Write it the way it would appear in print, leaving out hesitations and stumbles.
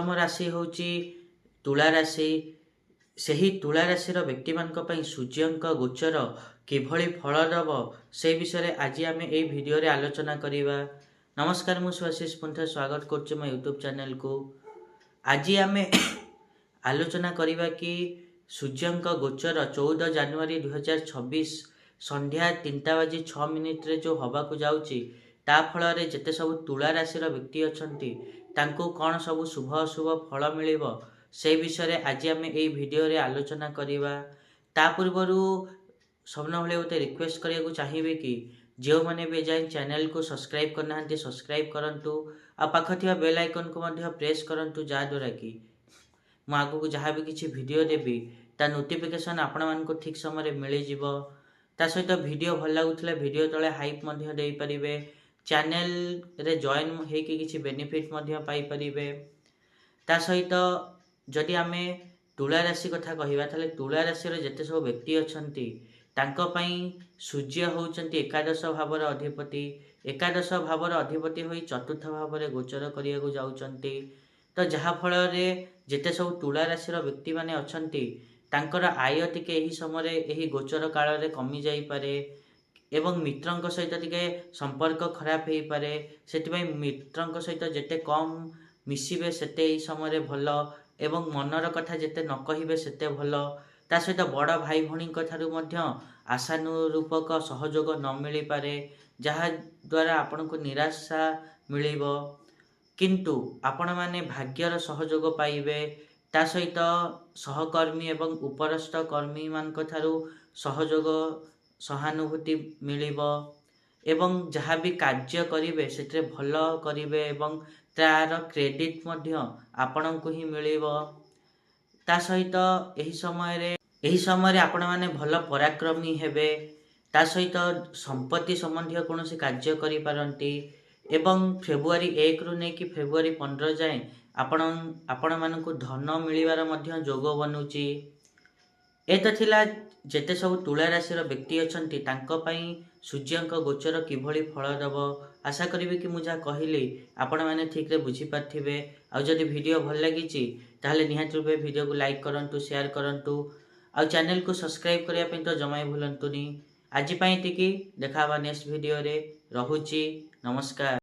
प्रथम राशि होची तुला राशि। ସେହି ତୁଳା ରାଶିର ବ୍ୟକ୍ତିମାନଙ୍କ ପାଇଁ ସୂର୍ଯ୍ୟଙ୍କ ଗୋଚର କିଭଳି ଫଳ ଦେବ ସେ ବିଷୟରେ ଆଜି ଆମେ ଏହି ଭିଡ଼ିଓରେ ଆଲୋଚନା କରିବା। ନମସ୍କାର, ମୁଁ ସୁଆଶିଷ ପୁଣି ଥରେ ସ୍ୱାଗତ କରୁଛି ମୋ ୟୁଟ୍ୟୁବ୍ ଚ୍ୟାନେଲକୁ। ଆଜି ଆମେ ଆଲୋଚନା କରିବା କି ସୂର୍ଯ୍ୟଙ୍କ ଗୋଚର 14 ଜାନୁଆରୀ 2026 ସନ୍ଧ୍ୟା 3:06 ଯେଉଁ ହେବାକୁ ଯାଉଛି, ତା ଫଳରେ ଯେତେ ସବୁ ତୁଳା ରାଶିର ବ୍ୟକ୍ତି ଅଛନ୍ତି ତାଙ୍କୁ କ'ଣ ସବୁ ଶୁଭ ଅଶୁଭ ଫଳ ମିଳିବ ସେ ବିଷୟରେ ଆଜି ଆମେ ଏହି ଭିଡ଼ିଓରେ ଆଲୋଚନା କରିବା। ତା ପୂର୍ବରୁ ସବୁବେଳେ ଗୋଟେ ରିକ୍ୱେଷ୍ଟ କରିବାକୁ ଚାହିଁବି କି ଯେଉଁମାନେ ବି ଯାଇ ଚ୍ୟାନେଲକୁ ସବସ୍କ୍ରାଇବ୍ କରିନାହାନ୍ତି ସବସ୍କ୍ରାଇବ୍ କରନ୍ତୁ, ଆଉ ପାଖ ଥିବା ବେଲ୍ ଆଇକନ୍କୁ ମଧ୍ୟ ପ୍ରେସ୍ କରନ୍ତୁ, ଯାହାଦ୍ୱାରା କି ମୁଁ ଆଗକୁ ଯାହା ବି କିଛି ଭିଡ଼ିଓ ଦେବି ତା ନୋଟିଫିକେସନ୍ ଆପଣମାନଙ୍କୁ ଠିକ୍ ସମୟରେ ମିଳିଯିବ। ତା ସହିତ ଭିଡ଼ିଓ ଭଲ ଲାଗୁଥିଲେ ଭିଡ଼ିଓ ତଳେ ହାଇପ୍ ମଧ୍ୟ ଦେଇପାରିବେ। ଚ୍ୟାନେଲରେ ଜଏନ୍ ହେଇକି କିଛି ବେନିଫିଟ୍ ମଧ୍ୟ ପାଇପାରିବେ। ତା ସହିତ ଯଦି ଆମେ ତୁଳା ରାଶି କଥା କହିବା ତାହେଲେ ତୁଳା ରାଶିର ଯେତେ ସବୁ ବ୍ୟକ୍ତି ଅଛନ୍ତି ତାଙ୍କ ପାଇଁ ସୂର୍ଯ୍ୟ ହେଉଛନ୍ତି ଏକାଦଶ ଭାବର ଅଧିପତି। ଏକାଦଶ ଭାବର ଅଧିପତି ହୋଇ ଚତୁର୍ଥ ଭାବରେ ଗୋଚର କରିବାକୁ ଯାଉଛନ୍ତି। ତ ଯାହାଫଳରେ ଯେତେ ସବୁ ତୁଳା ରାଶିର ବ୍ୟକ୍ତିମାନେ ଅଛନ୍ତି ତାଙ୍କର ଆୟ ଟିକେ ଏହି ସମୟରେ ଏହି ଗୋଚର କାଳରେ କମିଯାଇପାରେ ଏବଂ ମିତ୍ରଙ୍କ ସହିତ ଟିକେ ସମ୍ପର୍କ ଖରାପ ହେଇପାରେ। ସେଥିପାଇଁ ମିତ୍ରଙ୍କ ସହିତ ଯେତେ କମ୍ ମିଶିବେ ସେତେ ଏହି ସମୟରେ ଭଲ ଏବଂ ମନର କଥା ଯେତେ ନ କହିବେ ସେତେ ଭଲ। ତା ସହିତ ବଡ଼ ଭାଇ ଭଉଣୀଙ୍କ ଠାରୁ ମଧ୍ୟ ଆଶାନୁରୂପକ ସହଯୋଗ ନ ମିଳିପାରେ, ଯାହାଦ୍ୱାରା ଆପଣଙ୍କୁ ନିରାଶା ମିଳିବ, କିନ୍ତୁ ଆପଣମାନେ ଭାଗ୍ୟର ସହଯୋଗ ପାଇବେ। ତା ସହିତ ସହକର୍ମୀ ଏବଂ ଉପରସ୍ଥ କର୍ମୀମାନଙ୍କ ଠାରୁ ସହଯୋଗ ସହାନୁଭୂତି ମିଳିବ ଏବଂ ଯାହା ବି କାର୍ଯ୍ୟ କରିବେ ସେଥିରେ ଭଲ କରିବେ ଏବଂ ତା'ର କ୍ରେଡ଼ିଟ୍ ମଧ୍ୟ ଆପଣଙ୍କୁ ହିଁ ମିଳିବ। ତା ସହିତ ଏହି ସମୟରେ ଆପଣମାନେ ଭଲ ପରାକ୍ରମୀ ହେବେ। ତା ସହିତ ସମ୍ପତ୍ତି ସମ୍ବନ୍ଧୀୟ କୌଣସି କାର୍ଯ୍ୟ କରିପାରନ୍ତି ଏବଂ ଫେବୃଆରୀ 1ରୁ ନେଇକି ଫେବୃଆରୀ 15 ଯାଏଁ ଆପଣମାନଙ୍କୁ ଧନ ମିଳିବାର ମଧ୍ୟ ଯୋଗ ବନୁଛି। ଏ ତ ଥିଲା ଯେତେ ସବୁ ତୁଳା ରାଶିର ବ୍ୟକ୍ତି ଅଛନ୍ତି ତାଙ୍କ ପାଇଁ ସୂର୍ଯ୍ୟଙ୍କ ଗୋଚର କିଭଳି ଫଳ ଦେବ। ଆଶା କରିବି କି ମୁଁ ଯାହା କହିଲି ଆପଣମାନେ ଠିକ୍ରେ ବୁଝିପାରିଥିବେ। ଆଉ ଯଦି ଭିଡ଼ିଓ ଭଲ ଲାଗିଛି ତାହେଲେ ନିହାତି ରୂପେ ଭିଡ଼ିଓକୁ ଲାଇକ୍ କରନ୍ତୁ, ସେୟାର କରନ୍ତୁ, ଆଉ ଚ୍ୟାନେଲକୁ ସବସ୍କ୍ରାଇବ୍ କରିବା ପାଇଁ ତ ଜମା ଭୁଲନ୍ତୁନି। ଆଜି ପାଇଁ ଏତିକି, ଦେଖା ହେବା ନେକ୍ସଟ ଭିଡ଼ିଓରେ। ରହୁଛି, ନମସ୍କାର।